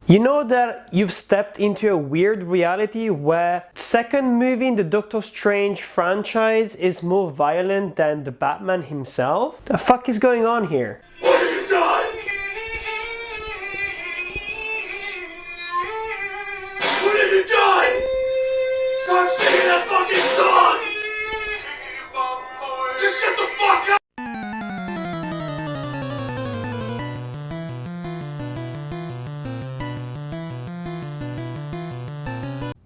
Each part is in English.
You know that you've stepped into a weird reality where second movie in the Doctor Strange franchise is more violent than the Batman himself? The fuck is going on here? What have you done? What have you done? Stop singing that fucking song! Just shut the fuck up!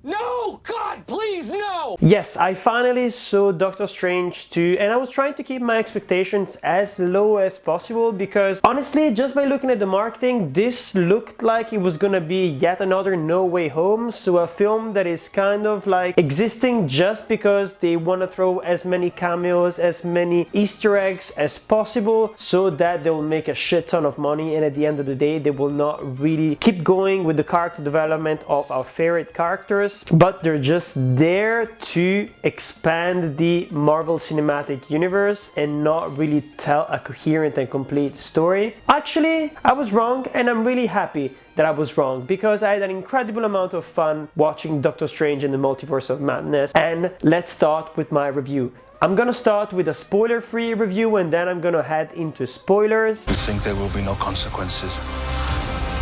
No! God, please, no! Yes, I finally saw Doctor Strange 2 and I was trying to keep my expectations as low as possible because honestly, just by looking at the marketing, this looked like it was gonna be yet another No Way Home, so a film that is kind of like existing just because they want to throw as many cameos, as many Easter eggs as possible so that they will make a shit ton of money, and at the end of the day they will not really keep going with the character development of our favorite characters, but they're just there to expand the Marvel Cinematic Universe and not really tell a coherent and complete story. Actually, I was wrong, and I'm really happy that I was wrong because I had an incredible amount of fun watching Doctor Strange in the Multiverse of Madness. And let's start with my review. I'm gonna start with a spoiler-free review and then I'm gonna head into spoilers. You think there will be no consequences?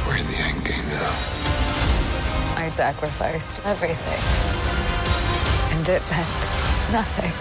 We're in the end game now. I sacrificed everything. And it meant nothing.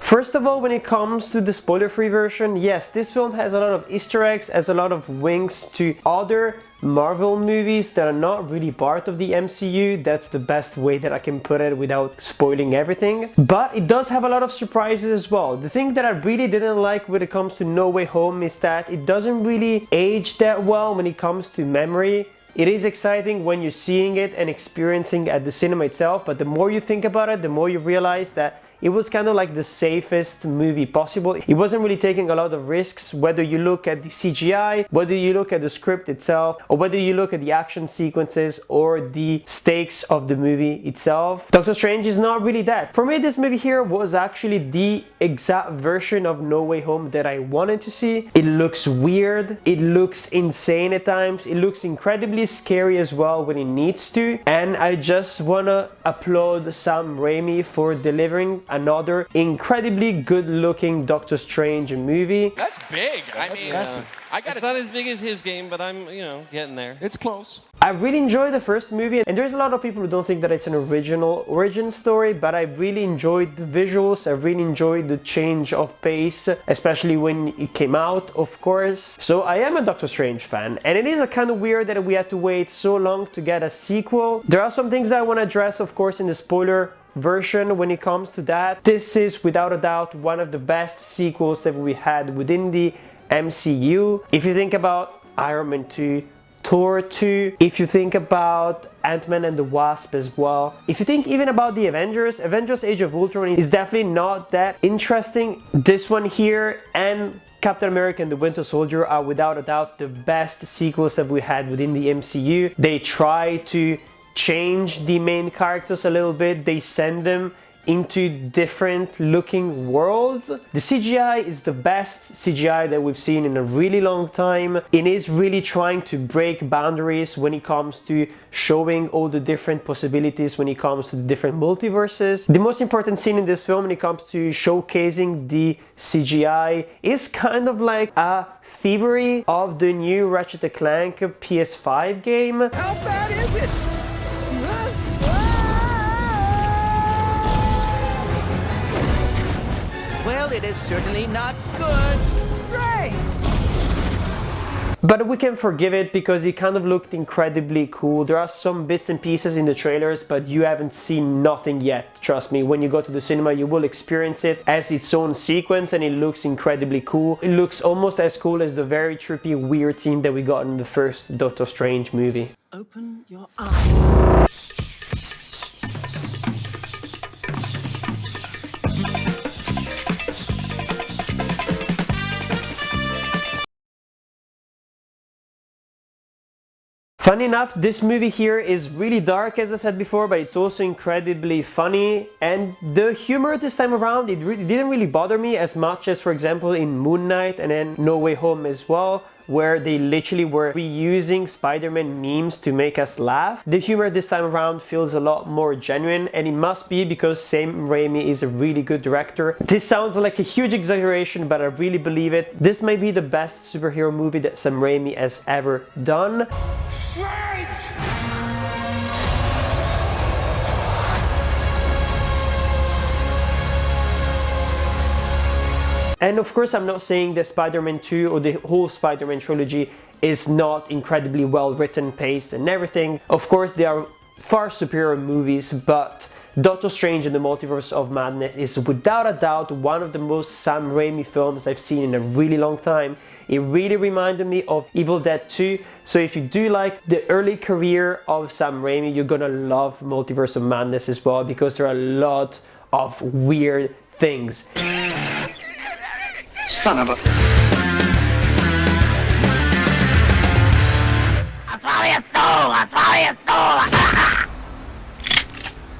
First of all, when it comes to the spoiler-free version, yes, this film has a lot of Easter eggs, has a lot of winks to other Marvel movies that are not really part of the MCU. That's the best way that I can put it without spoiling everything. But it does have a lot of surprises as well. The thing that I really didn't like when it comes to No Way Home is that it doesn't really age that well when it comes to memory. It is exciting when you're seeing it and experiencing at the cinema itself, but the more you think about it, the more you realize that it was kind of like the safest movie possible. It wasn't really taking a lot of risks, whether you look at the CGI, whether you look at the script itself, or whether you look at the action sequences or the stakes of the movie itself. Doctor Strange is not really that. For me, this movie here was actually the exact version of No Way Home that I wanted to see. It looks weird, it looks insane at times, it looks incredibly scary as well when it needs to, and I just wanna applaud Sam Raimi for delivering another incredibly good looking Doctor Strange movie. That's big. I mean, It's not as big as his game, but I'm, getting there. It's close. I really enjoyed the first movie, and there's a lot of people who don't think that it's an original origin story, but I really enjoyed the visuals, I really enjoyed the change of pace, especially when it came out, of course. So I am a Doctor Strange fan, and it is a kind of weird that we had to wait so long to get a sequel. There are some things that I want to address, of course, in the spoiler version when it comes to that. This is without a doubt one of the best sequels that we had within the MCU. If you think about Iron Man 2, Thor 2, if you think about Ant-Man and the Wasp as well, if you think even about the Avengers Age of Ultron is definitely not that interesting. This one here and Captain America and the Winter Soldier are without a doubt the best sequels that we had within the MCU. They try to change the main characters a little bit, they send them into different looking worlds. The CGI is the best CGI that we've seen in a really long time. It is really trying to break boundaries when it comes to showing all the different possibilities when it comes to the different multiverses. The most important scene in this film when it comes to showcasing the CGI is kind of like a thievery of the new Ratchet & Clank PS5 game. How bad is it? Well, it is certainly not good. Great! But we can forgive it because it kind of looked incredibly cool. There are some bits and pieces in the trailers, but you haven't seen nothing yet. Trust me, when you go to the cinema, you will experience it as its own sequence, and it looks incredibly cool. It looks almost as cool as the very trippy, weird scene that we got in the first Doctor Strange movie. Open your eyes. Funny enough, this movie here is really dark, as I said before, but it's also incredibly funny, and the humor this time around, it didn't really bother me as much as, for example, in Moon Knight and then No Way Home as well, where they literally were reusing Spider-Man memes to make us laugh. The humor this time around feels a lot more genuine, and it must be because Sam Raimi is a really good director. This sounds like a huge exaggeration, but I really believe it. This may be the best superhero movie that Sam Raimi has ever done. And of course, I'm not saying that Spider-Man 2 or the whole Spider-Man trilogy is not incredibly well written, paced and everything. Of course, they are far superior movies, but Doctor Strange and the Multiverse of Madness is without a doubt one of the most Sam Raimi films I've seen in a really long time. It really reminded me of Evil Dead 2. So if you do like the early career of Sam Raimi, you're gonna love Multiverse of Madness as well, because there are a lot of weird things. Son of a... I'll swallow your soul! I'll swallow your soul!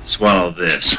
Swallow this.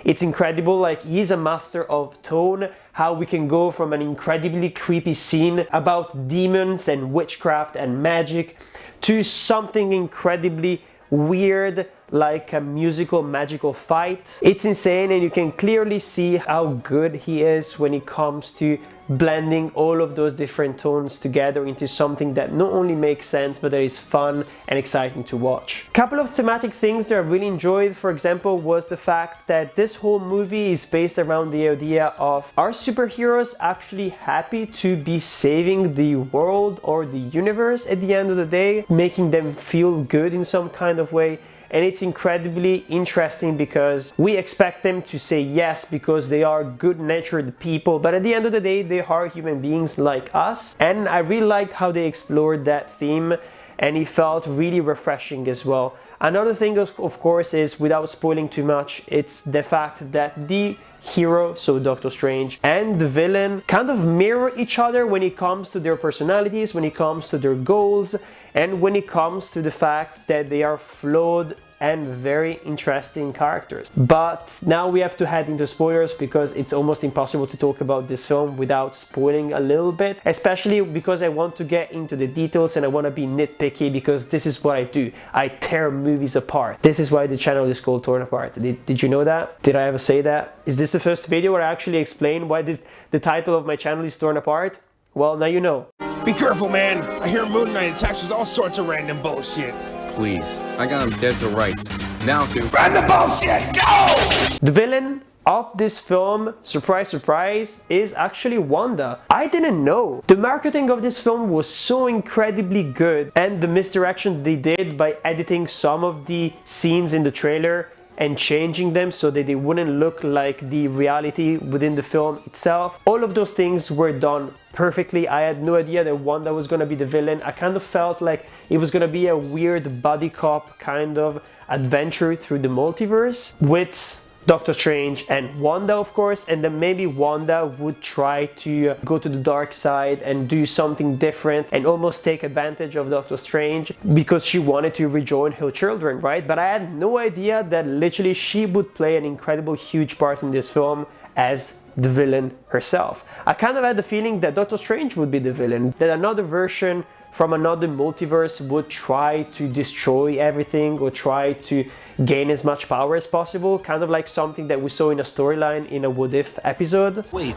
It's incredible, like he's a master of tone, how we can go from an incredibly creepy scene about demons and witchcraft and magic to something incredibly weird like a musical magical fight. It's insane, and you can clearly see how good he is when it comes to blending all of those different tones together into something that not only makes sense but that is fun and exciting to watch. A couple of thematic things that I really enjoyed, for example, was the fact that this whole movie is based around the idea of, are superheroes actually happy to be saving the world or the universe at the end of the day, making them feel good in some kind of way? And it's incredibly interesting because we expect them to say yes because they are good-natured people, but at the end of the day they are human beings like us. And I really liked how they explored that theme, and it felt really refreshing as well. Another thing, of course, is, without spoiling too much, it's the fact that the hero, so Doctor Strange, and the villain kind of mirror each other when it comes to their personalities, when it comes to their goals, and when it comes to the fact that they are flawed and very interesting characters. But now we have to head into spoilers because it's almost impossible to talk about this film without spoiling a little bit, especially because I want to get into the details and I want to be nitpicky, because this is what I do. I tear movies apart. This is why the channel is called Torn Apart. Did you know that? Did I ever say that? Is this the first video where I actually explain why the title of my channel is Torn Apart? Well, now you know. Be careful, man. I hear Moon Knight attacks with all sorts of random bullshit. Please, I got him dead to rights. Now to Random bullshit, go! The villain of this film, surprise surprise, is actually Wanda. I didn't know. The marketing of this film was so incredibly good, and the misdirection they did by editing some of the scenes in the trailer and changing them so that they wouldn't look like the reality within the film itself. All of those things were done perfectly. I had no idea that Wanda was gonna be the villain. I kind of felt like it was gonna be a weird buddy cop kind of adventure through the multiverse with Doctor Strange and Wanda, of course, and then maybe Wanda would try to go to the dark side and do something different and almost take advantage of Doctor Strange because she wanted to rejoin her children, right? But I had no idea that literally she would play an incredible huge part in this film as the villain herself. I kind of had the feeling that Doctor Strange would be the villain, that another version from another multiverse would try to destroy everything or try to gain as much power as possible, kind of like something that we saw in a storyline in a What If episode. Wait,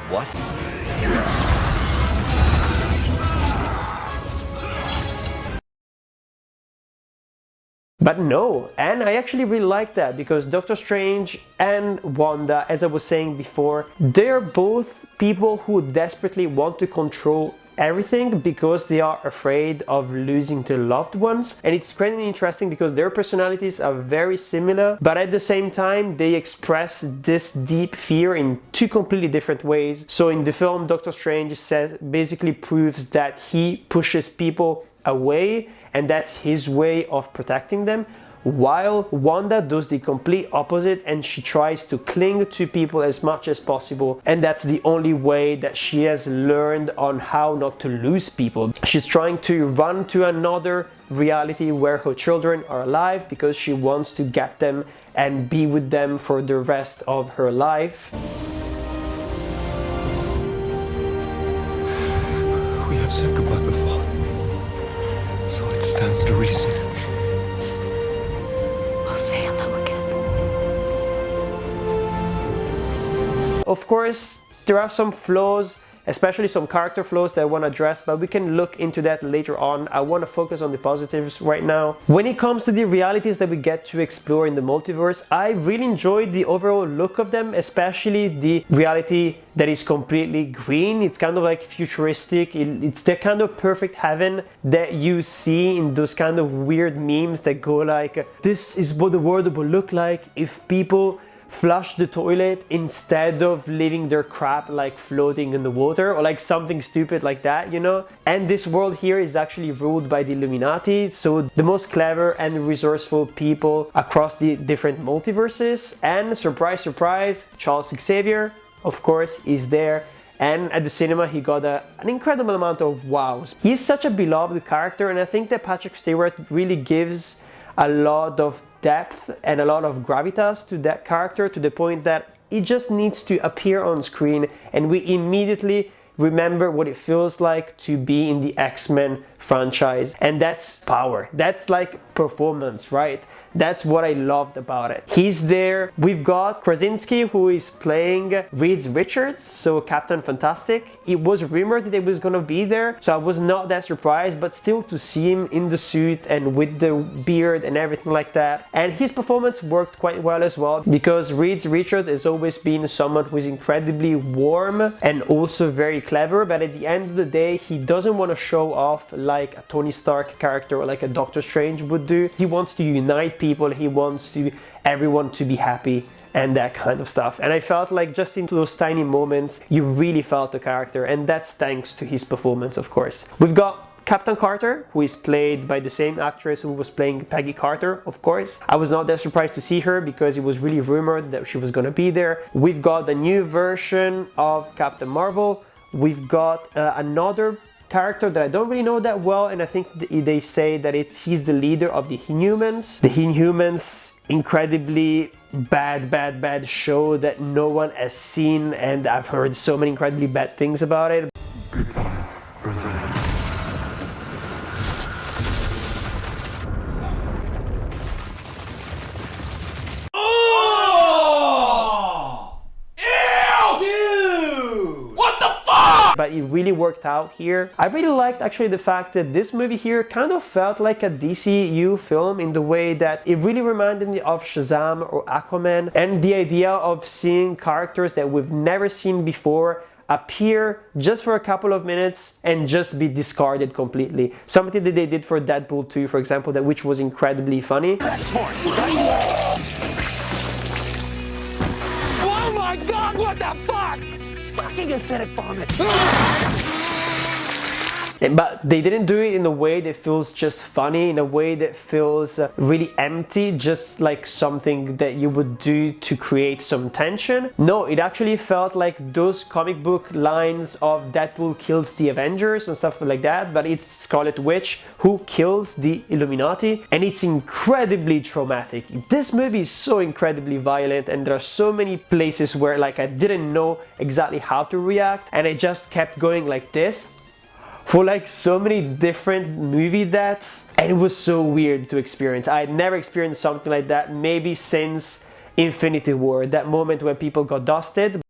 what? But no, and I actually really like that, because Doctor Strange and Wanda, as I was saying before, they're both people who desperately want to control everything because they are afraid of losing their loved ones. And it's kind of interesting because their personalities are very similar, but at the same time they express this deep fear in two completely different ways. So in the film, Doctor Strange basically proves that he pushes people away and that's his way of protecting them, while Wanda does the complete opposite and she tries to cling to people as much as possible, and that's the only way that she has learned on how not to lose people. She's trying to run to another reality where her children are alive because she wants to get them and be with them for the rest of her life. We I've said goodbye before, so it stands to reason. We'll say hello again. Of course, there are some flaws, especially some character flaws that I want to address, but we can look into that later on. I want to focus on the positives right now. When it comes to the realities that we get to explore in the multiverse, I really enjoyed the overall look of them, especially the reality that is completely green. It's kind of like futuristic. It's the kind of perfect heaven that you see in those kind of weird memes that go like, this is what the world would look like if people flush the toilet instead of leaving their crap like floating in the water, or like something stupid like that, you know? And this world here is actually ruled by the Illuminati, so the most clever and resourceful people across the different multiverses. And surprise, surprise, Charles Xavier, of course, is there. And at the cinema, he got an incredible amount of wows. He's such a beloved character, and I think that Patrick Stewart really gives a lot of depth and a lot of gravitas to that character, to the point that it just needs to appear on screen and we immediately remember what it feels like to be in the X-Men franchise. And that's power. That's like performance, right? That's what I loved about it. He's there. We've got Krasinski, who is playing Reed Richards, so Captain Fantastic. It was rumored that he was gonna be there, so I was not that surprised, but still to see him in the suit and with the beard and everything like that. And his performance worked quite well as well, because Reed Richards has always been someone who is incredibly warm and also very clever, but at the end of the day, he doesn't want to show off like a Tony Stark character or like a Doctor Strange would do. He wants to unite people, he wants everyone to be happy and that kind of stuff. And I felt like just into those tiny moments, you really felt the character, and that's thanks to his performance, of course. We've got Captain Carter, who is played by the same actress who was playing Peggy Carter, of course. I was not that surprised to see her because it was really rumored that she was gonna be there. We've got the new version of Captain Marvel. We've got another character that I don't really know that well, and I think they say that he's the leader of the Inhumans. The Inhumans, incredibly bad show that no one has seen, and I've heard so many incredibly bad things about it. But it really worked out here. I really liked actually the fact that this movie here kind of felt like a DCU film in the way that it really reminded me of Shazam or Aquaman, and the idea of seeing characters that we've never seen before appear just for a couple of minutes and just be discarded completely. Something that they did for Deadpool 2, for example, which was incredibly funny. Oh my god, what the fuck? Fucking acidic vomit. But they didn't do it in a way that feels just funny, in a way that feels really empty, just like something that you would do to create some tension. No, it actually felt like those comic book lines of Deadpool kills the Avengers and stuff like that, but it's Scarlet Witch who kills the Illuminati, and it's incredibly traumatic. This movie is so incredibly violent, and there are so many places where like I didn't know exactly how to react, and I just kept going like this for like so many different movie deaths, and it was so weird to experience. I had never experienced something like that maybe since Infinity War, that moment where people got dusted.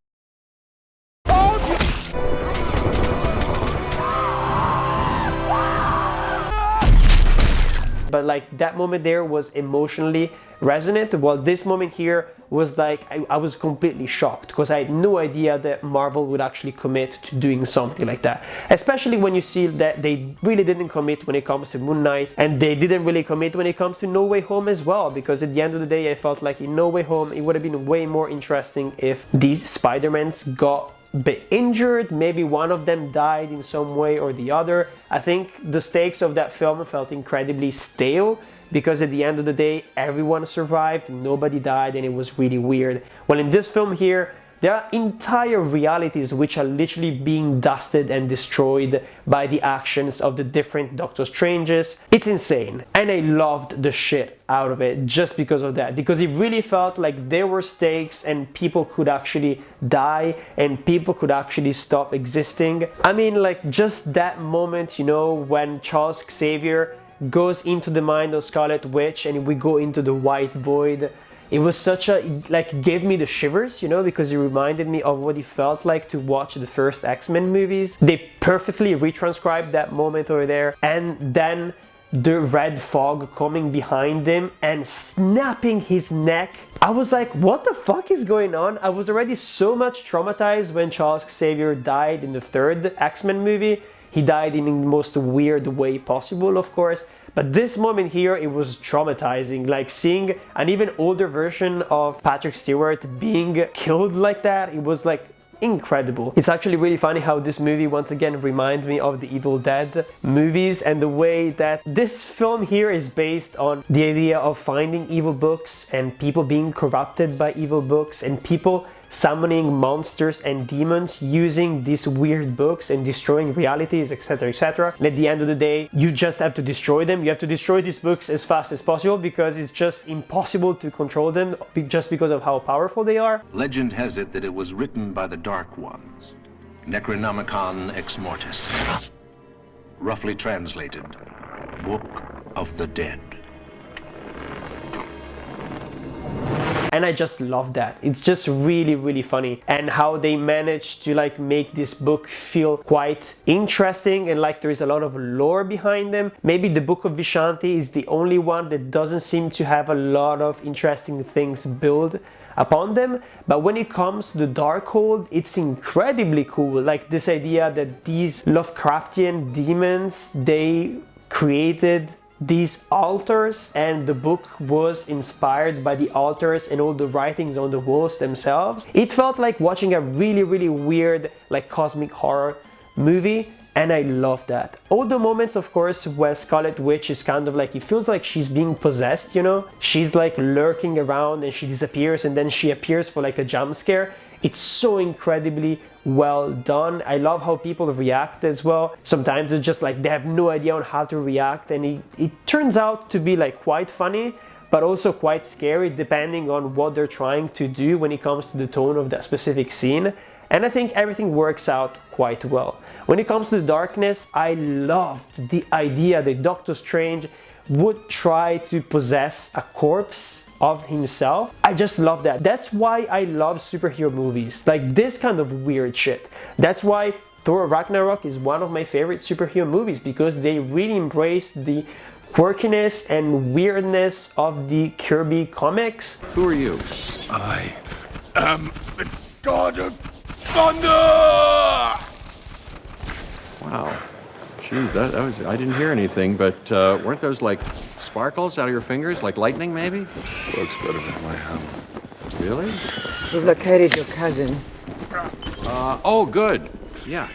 But like that moment there was emotionally resonant, while this moment here was like I was completely shocked because I had no idea that Marvel would actually commit to doing something like that, especially when you see that they really didn't commit when it comes to Moon Knight, and they didn't really commit when it comes to No Way Home as well, because at the end of the day I felt like in No Way Home it would have been way more interesting if these Spider-Mans got bit injured, maybe one of them died in some way or the other. I think the stakes of that film felt incredibly stale, because at the end of the day everyone survived, nobody died, and it was really weird. Well, in this film here, There are entire realities which are literally being dusted and destroyed by the actions of the different Doctor Stranges. It's insane. And I loved the shit out of it just because of that. Because it really felt like there were stakes and people could actually die and people could actually stop existing. I mean, like, just that moment, you know, when Charles Xavier goes into the mind of Scarlet Witch and we go into the white void. It was such a, like, gave me the shivers, you know, because it reminded me of what it felt like to watch the first X-Men movies. They perfectly retranscribed that moment over there. And then the red fog coming behind him and snapping his neck. I was like, what the fuck is going on? I was already so much traumatized when Charles Xavier died in the third X-Men movie. He died in the most weird way possible, of course. But this moment here, it was traumatizing. Like, seeing an even older version of Patrick Stewart being killed like that, it was like incredible. It's actually really funny how this movie once again reminds me of the Evil Dead movies, and the way that this film here is based on the idea of finding evil books and people being corrupted by evil books and people summoning monsters and demons using these weird books and destroying realities, etc, etc. And at the end of the day, you just have to destroy them. You have to destroy these books as fast as possible because it's just impossible to control them just because of how powerful they are. Legend has it that it was written by the Dark Ones, Necronomicon Ex Mortis, roughly translated, Book of the Dead. And I just love that. It's just really, really funny. And how they managed to like make this book feel quite interesting and like there is a lot of lore behind them. Maybe the Book of Vishanti is the only one that doesn't seem to have a lot of interesting things built upon them. But when it comes to the Darkhold, it's incredibly cool. Like this idea that these Lovecraftian demons, they created these altars, and the book was inspired by the altars and all the writings on the walls themselves. It felt like watching a really, really weird, like, cosmic horror movie, and I love that. All the moments, of course, where Scarlet Witch is kind of like, it feels like she's being possessed, you know? She's like lurking around and she disappears and then she appears for like a jump scare. It's so incredibly well done. I love how people react as well. Sometimes it's just like they have no idea on how to react, and it turns out to be like quite funny, but also quite scary depending on what they're trying to do when it comes to the tone of that specific scene. And I think everything works out quite well. When it comes to the darkness, I loved the idea that Doctor Strange would try to possess a corpse of himself. I just love that. That's why I love superhero movies, like this kind of weird shit. That's why Thor Ragnarok is one of my favorite superhero movies, because they really embrace the quirkiness and weirdness of the Kirby comics. Who are you? I am the God of Thunder! Wow. Jeez, that was, I didn't hear anything, but weren't those like sparkles out of your fingers, like lightning maybe? Works better with my hammer. Really? We've located your cousin. Oh, good. Yeah.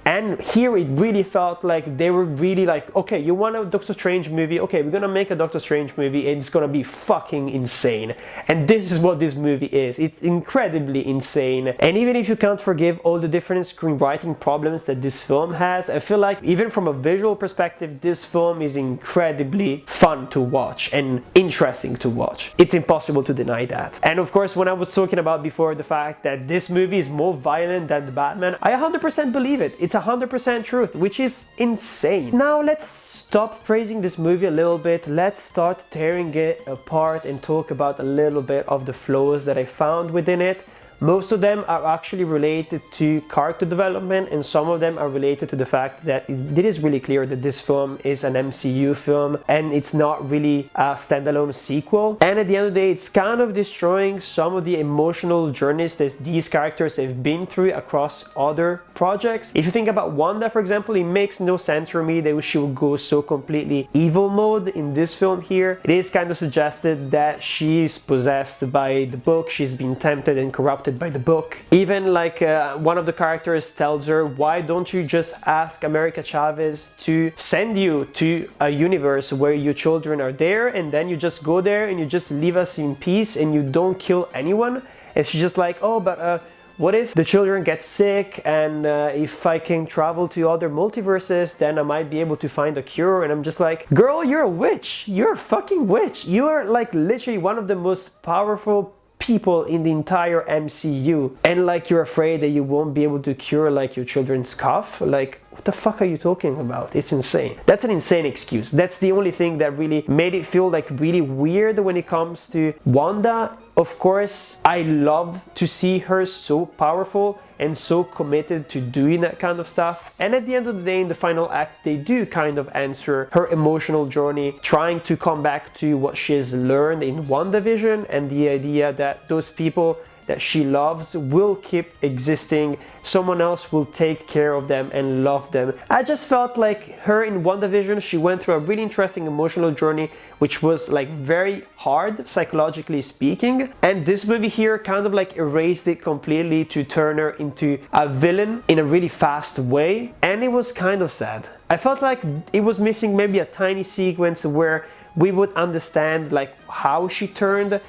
And here it really felt like they were really like, okay, you want a Doctor Strange movie? Okay, we're gonna make a Doctor Strange movie and it's gonna be fucking insane. And this is what this movie is. It's incredibly insane. And even if you can't forgive all the different screenwriting problems that this film has, I feel like even from a visual perspective, this film is incredibly fun to watch and interesting to watch. It's impossible to deny that. And of course, when I was talking about before the fact that this movie is more violent than the Batman, I 100% believe it. It's 100% truth, which is insane. Now let's stop praising this movie a little bit. Let's start tearing it apart and talk about a little bit of the flaws that I found within it. Most of them are actually related to character development, and some of them are related to the fact that it is really clear that this film is an MCU film and it's not really a standalone sequel. And at the end of the day, it's kind of destroying some of the emotional journeys that these characters have been through across other projects. If you think about Wanda, for example, it makes no sense for me that she would go so completely evil mode in this film here. It is kind of suggested that she's possessed by the book, she's been tempted and corrupted by the book. Even like one of the characters tells her, why don't you just ask America Chavez to send you to a universe where your children are there, and then you just go there and you just leave us in peace and you don't kill anyone? And she's just like, oh, but what if the children get sick, and if I can travel to other multiverses, then I might be able to find a cure. And I'm just like, girl, you're a witch. You're a fucking witch. You are like literally one of the most powerful people in the entire MCU, and like you're afraid that you won't be able to cure like your children's cough. Like, what the fuck are you talking about? It's insane. That's an insane excuse. That's the only thing that really made it feel like really weird when it comes to Wanda. Of course, I love to see her so powerful and so committed to doing that kind of stuff. And at the end of the day, in the final act, they do kind of answer her emotional journey, trying to come back to what she has learned in WandaVision and the idea that those people that she loves will keep existing. Someone else will take care of them and love them. I just felt like her in WandaVision, she went through a really interesting emotional journey, which was like very hard psychologically speaking. And this movie here kind of like erased it completely to turn her into a villain in a really fast way. And it was kind of sad. I felt like it was missing maybe a tiny sequence where we would understand like how she turned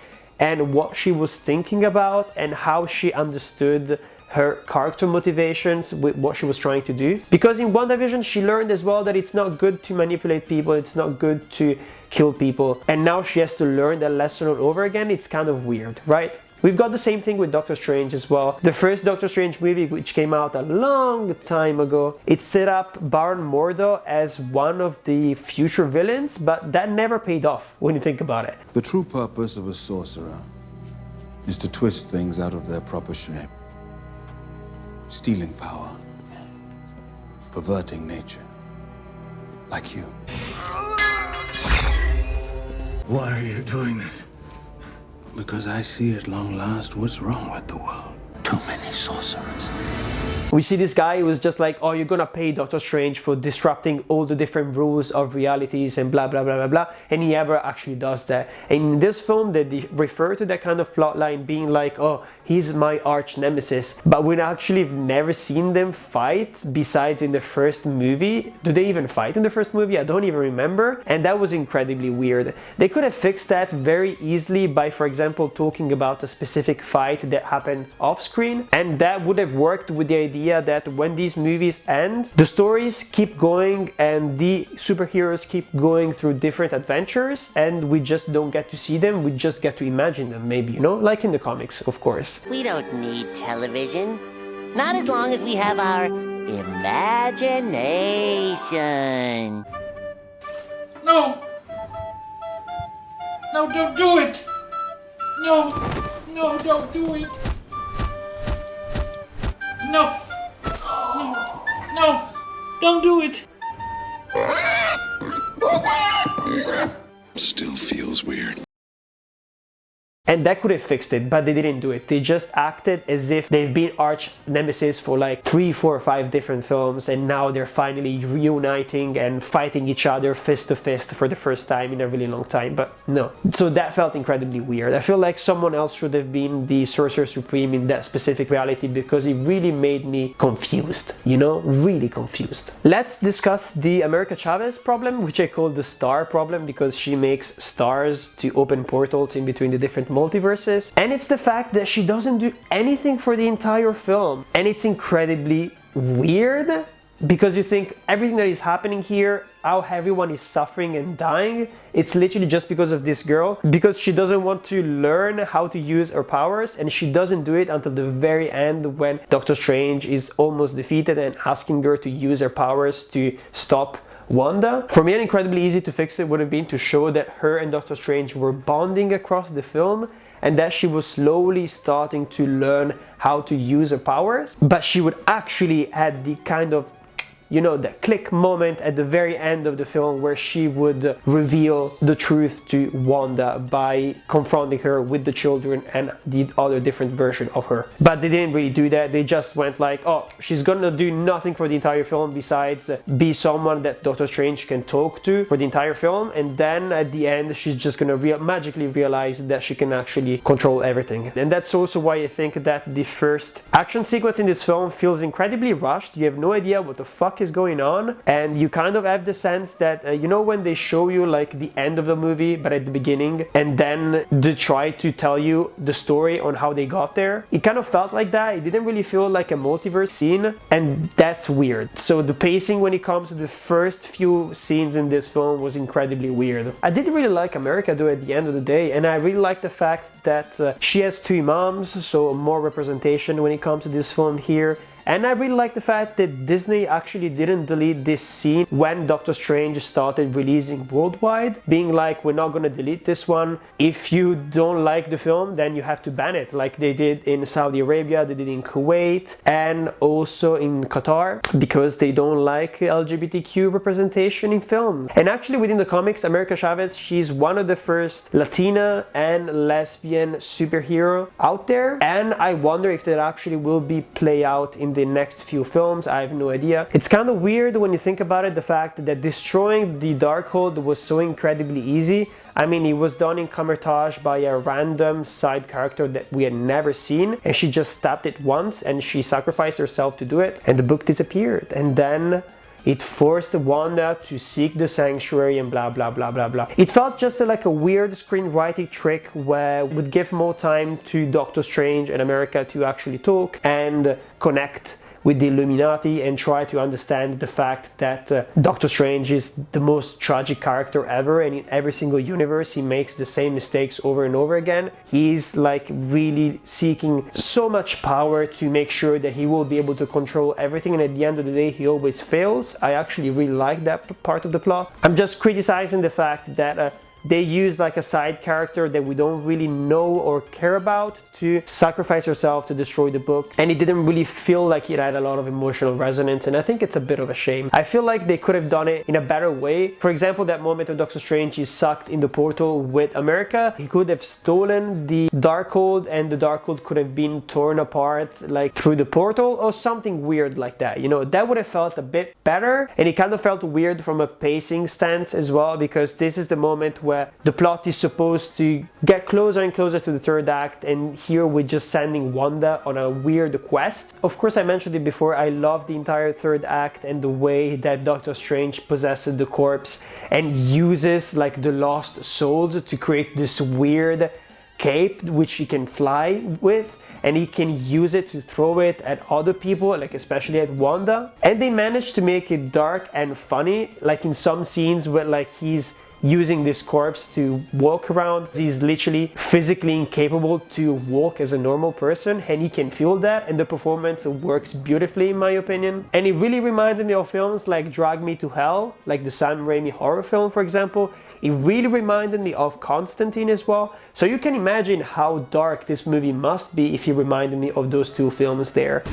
and what she was thinking about and how she understood her character motivations with what she was trying to do. Because in WandaVision she learned as well that it's not good to manipulate people, it's not good to kill people, and now she has to learn that lesson all over again. It's kind of weird, right? We've got the same thing with Doctor Strange as well. The first Doctor Strange movie, which came out a long time ago, it set up Baron Mordo as one of the future villains, but that never paid off when you think about it. The true purpose of a sorcerer is to twist things out of their proper shape. Stealing power, perverting nature, like you. Why are you doing this? Because I see at long last what's wrong with the world. Too many sorcerers. We see this guy who was just like, oh, you're gonna pay Doctor Strange for disrupting all the different rules of realities and blah blah blah blah blah, and he never actually does that. And in this film they refer to that kind of plot line being like, oh, he's my arch nemesis, but we actually have never seen them fight besides in the first movie. Do they even fight in the first movie? I don't even remember, and that was incredibly weird. They could have fixed that very easily by, for example, talking about a specific fight that happened off screen, and that would have worked with the idea that when these movies end, the stories keep going and the superheroes keep going through different adventures, and we just don't get to see them, we just get to imagine them, maybe, you know, like in the comics, of course. We don't need television. Not as long as we have our imagination. No! No, don't do it! No! No, don't do it! No! No! No! Don't do it! Still feels weird. And that could have fixed it, but they didn't do it. They just acted as if they've been arch nemesis for like 3, 4, 5 different films, and now they're finally reuniting and fighting each other fist to fist for the first time in a really long time, but no. So that felt incredibly weird. I feel like someone else should have been the Sorcerer Supreme in that specific reality, because it really made me confused, you know, really confused. Let's discuss the America Chavez problem, which I call the star problem, because she makes stars to open portals in between the different multiverses, and it's the fact that she doesn't do anything for the entire film, and it's incredibly weird because you think everything that is happening here, how everyone is suffering and dying, it's literally just because of this girl, because she doesn't want to learn how to use her powers, and she doesn't do it until the very end when Doctor Strange is almost defeated and asking her to use her powers to stop Wanda. For me, an incredibly easy to fix it would have been to show that her and Doctor Strange were bonding across the film, and that she was slowly starting to learn how to use her powers, but she would actually had the kind of, you know, the click moment at the very end of the film where she would reveal the truth to Wanda by confronting her with the children and the other different version of her. But they didn't really do that. They just went like, oh, she's gonna do nothing for the entire film besides be someone that Doctor Strange can talk to for the entire film, and then at the end she's just gonna magically realize that she can actually control everything. And that's also why I think that the first action sequence in this film feels incredibly rushed. You have no idea what the fuck fuck is going on? And you kind of have the sense that, you know, when they show you like the end of the movie, but at the beginning, and then they try to tell you the story on how they got there. It kind of felt like that. It didn't really feel like a multiverse scene, and that's weird. So the pacing when it comes to the first few scenes in this film was incredibly weird. I did really like America though at the end of the day, and I really like the fact that she has two moms, so more representation when it comes to this film here. And I really like the fact that Disney actually didn't delete this scene when Doctor Strange started releasing worldwide, being like, we're not gonna delete this one. If you don't like the film, then you have to ban it, like they did in Saudi Arabia, they did in Kuwait, and also in Qatar, because they don't like LGBTQ representation in film. And actually within the comics, America Chavez, she's one of the first Latina and lesbian superhero out there, and I wonder if that actually will be play out in the next few films. I have no idea. It's kind of weird when you think about it, the fact that destroying the Darkhold was so incredibly easy. I mean, it was done in Camertage by a random side character that we had never seen, and she just stabbed it once and she sacrificed herself to do it, and the book disappeared. And then it forced Wanda to seek the sanctuary and blah blah blah blah blah. It felt just like a weird screenwriting trick where it would give more time to Doctor Strange and America to actually talk and connect with the Illuminati and try to understand the fact that Doctor Strange is the most tragic character ever, and in every single universe he makes the same mistakes over and over again. He's like really seeking so much power to make sure that he will be able to control everything, and at the end of the day he always fails. I actually really like that part of the plot. I'm just criticizing the fact that they use like a side character that we don't really know or care about to sacrifice herself to destroy the book, and it didn't really feel like it had a lot of emotional resonance, and I think it's a bit of a shame. I feel like they could have done it in a better way. For example, that moment of Doctor Strange is sucked in the portal with America, he could have stolen the Darkhold and the Darkhold could have been torn apart like through the portal or something weird like that, you know. That would have felt a bit better, and it kind of felt weird from a pacing stance as well, because this is the moment where the plot is supposed to get closer and closer to the third act, and here we're just sending Wanda on a weird quest. Of course, I mentioned it before, I love the entire third act and the way that Doctor Strange possesses the corpse and uses like the lost souls to create this weird cape which he can fly with, and he can use it to throw it at other people, like especially at Wanda. And they managed to make it dark and funny, like in some scenes where like he's using this corpse to walk around. He's literally physically incapable to walk as a normal person, and he can feel that, and the performance works beautifully in my opinion. And it really reminded me of films like Drag Me to Hell, like the Sam Raimi horror film for example. It really reminded me of Constantine as well. So you can imagine how dark this movie must be if it reminded me of those two films there.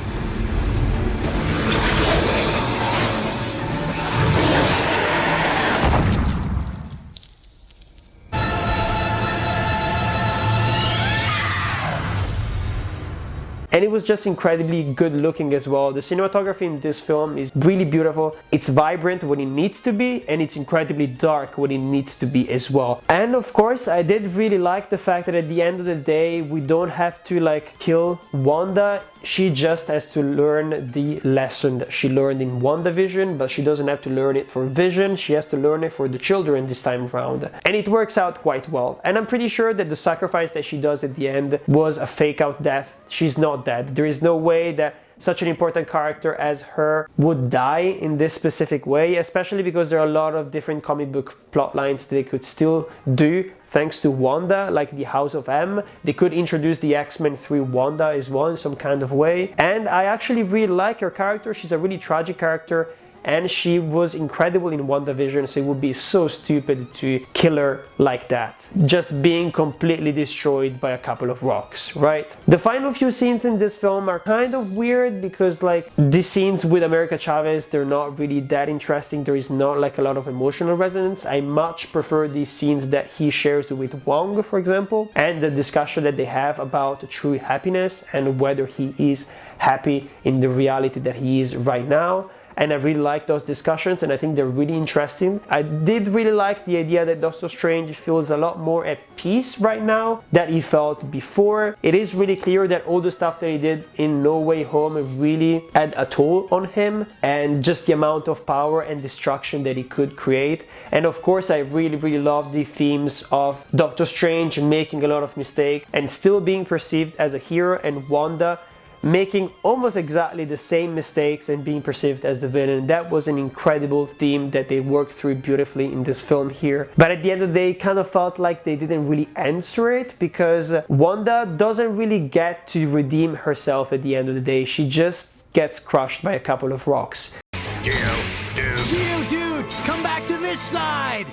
And it was just incredibly good looking as well. The cinematography in this film is really beautiful. It's vibrant when it needs to be, and it's incredibly dark when it needs to be as well. And of course, I did really like the fact that at the end of the day, we don't have to like kill Wanda. She just has to learn the lesson that she learned in WandaVision, but she doesn't have to learn it for Vision. She has to learn it for the children this time around. And it works out quite well. And I'm pretty sure that the sacrifice that she does at the end was a fake out death. She's not dead. There is no way that such an important character as her would die in this specific way, especially because there are a lot of different comic book plot lines they could still do thanks to Wanda, like the House of M. They could introduce the X-Men through Wanda as well in some kind of way. And I actually really like her character. She's a really tragic character, and she was incredible in WandaVision, so it would be so stupid to kill her like that, just being completely destroyed by a couple of rocks, right? The final few scenes in this film are kind of weird because like the scenes with America Chavez, they're not really that interesting. There is not like a lot of emotional resonance. I much prefer these scenes that he shares with Wong, for example, and the discussion that they have about true happiness and whether he is happy in the reality that he is right now. and I really like those discussions, and I think they're really interesting. I did really like the idea that Doctor Strange feels a lot more at peace right now than he felt before. It is really clear that all the stuff that he did in No Way Home really had a toll on him, and just the amount of power and destruction that he could create. And of course, I really love the themes of Doctor Strange making a lot of mistakes and still being perceived as a hero, and Wanda making almost exactly the same mistakes and being perceived as the villain. That was an incredible theme that they worked through beautifully in this film here. But at the end of the day, it kind of felt like they didn't really answer it, because Wanda doesn't really get to redeem herself at the end of the day. She just gets crushed by a couple of rocks. Dude, come back to this side!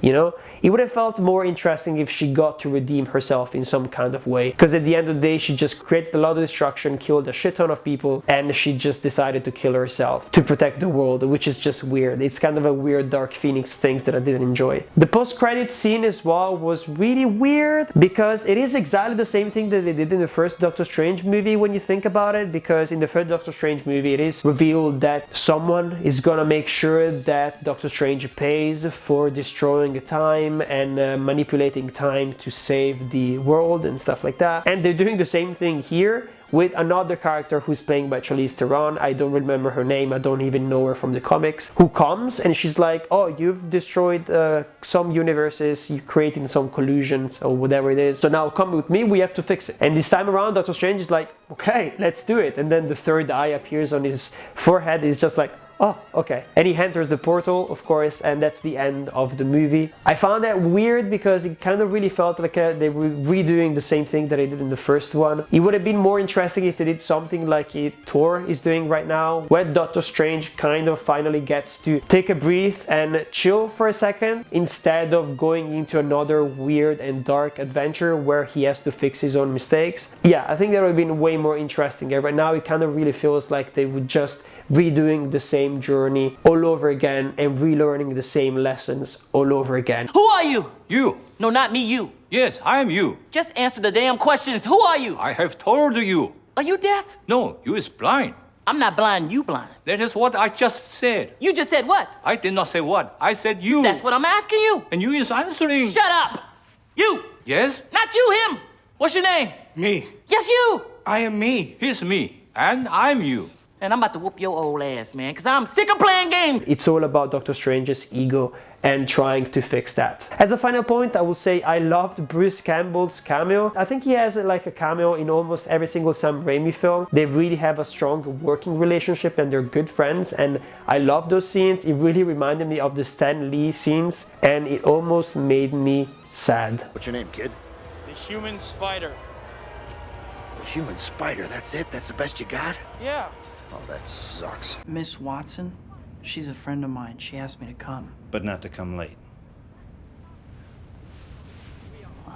You know, it would have felt more interesting if she got to redeem herself in some kind of way, because at the end of the day she just created a lot of destruction, killed a shit ton of people, and she just decided to kill herself to protect the world, which is just weird. It's kind of a weird Dark Phoenix thing that I didn't enjoy. The post-credit scene as well was really weird, because it is exactly the same thing that they did in the first Doctor Strange movie when you think about it, because in the first Doctor Strange movie it is revealed that someone is gonna make sure that Doctor Strange pays for destroying time and manipulating time to save the world and stuff like that. And they're doing the same thing here with another character who's playing by Charlize Theron. I don't remember her name, I don't even know her from the comics, who comes and she's like, oh, you've destroyed some universes, you're creating some collusions or whatever it is, so now come with me, we have to fix it. And this time around Doctor Strange is like, okay, let's do it. And then the third eye appears on his forehead. He's just like, oh, okay. And he enters the portal, of course, and that's the end of the movie. I found that weird because it kind of really felt like they were redoing the same thing that I did in the first one. It would have been more interesting if they did something like Thor is doing right now, where Doctor Strange kind of finally gets to take a breath and chill for a second, instead of going into another weird and dark adventure where he has to fix his own mistakes. Yeah, I think that would have been way more interesting. Right now it kind of really feels like they would just redoing the same journey all over again and relearning the same lessons all over again. Who are you? You. No, not me, you. Yes, I am you. Just answer the damn questions. Who are you? I have told you. Are you deaf? No, you is blind. I'm not blind, you blind. That is what I just said. You just said what? I did not say what. I said you. That's what I'm asking you. And you is answering. Shut up. You. Yes? Not you, him. What's your name? Me. Yes, you. I am me. He's me. And I'm you. And I'm about to whoop your old ass, man, because I'm sick of playing games. It's all about Doctor Strange's ego and trying to fix that. As a final point, I will say I loved Bruce Campbell's cameo. I think he has like a cameo in almost every single Sam Raimi film. They really have a strong working relationship and they're good friends, and I love those scenes. It really reminded me of the Stan Lee scenes, and it almost made me sad. What's your name, kid? The Human Spider. The Human Spider, that's it? That's the best you got? Yeah. Oh, that sucks. Miss Watson, she's a friend of mine. She asked me to come. But not to come late.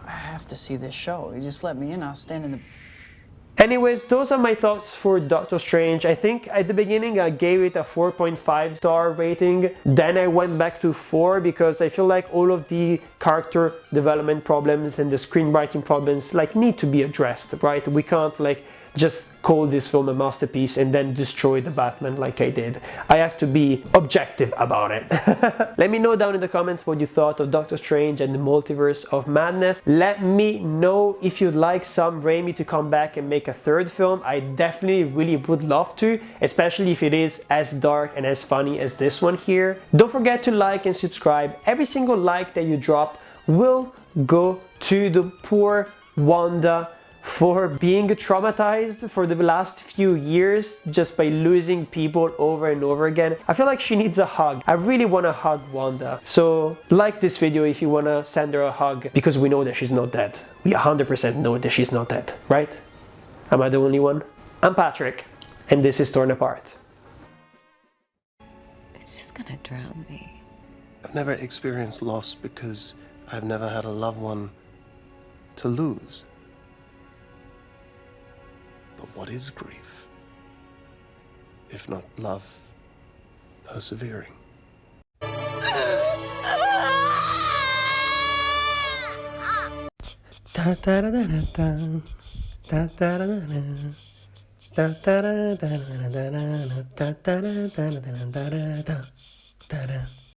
I have to see this show. You just let me in, I'll stand in the... Anyways, those are my thoughts for Doctor Strange. I think at the beginning I gave it a 4.5 star rating. Then I went back to 4 because I feel like all of the character development problems and the screenwriting problems like need to be addressed, right? We can't like just call this film a masterpiece and then destroy the Batman like I did. I have to be objective about it. Let me know down in the comments what you thought of Doctor Strange and the Multiverse of Madness. Let me know if you'd like Sam Raimi to come back and make a third film. I definitely really would love to, especially if it is as dark and as funny as this one here. Don't forget to like and subscribe. Every single like that you drop will go to the poor Wanda for being traumatized for the last few years just by losing people over and over again. I feel like she needs a hug. I really want to hug Wanda. So like this video if you want to send her a hug, because we know that she's not dead. We 100% know that she's not dead, right? Am I the only one? I'm Patrick, and this is Torn Apart. It's just gonna drown me. I've never experienced loss because I've never had a loved one to lose. But what is grief, if not love persevering? da da da da da da da da da da da da da da da.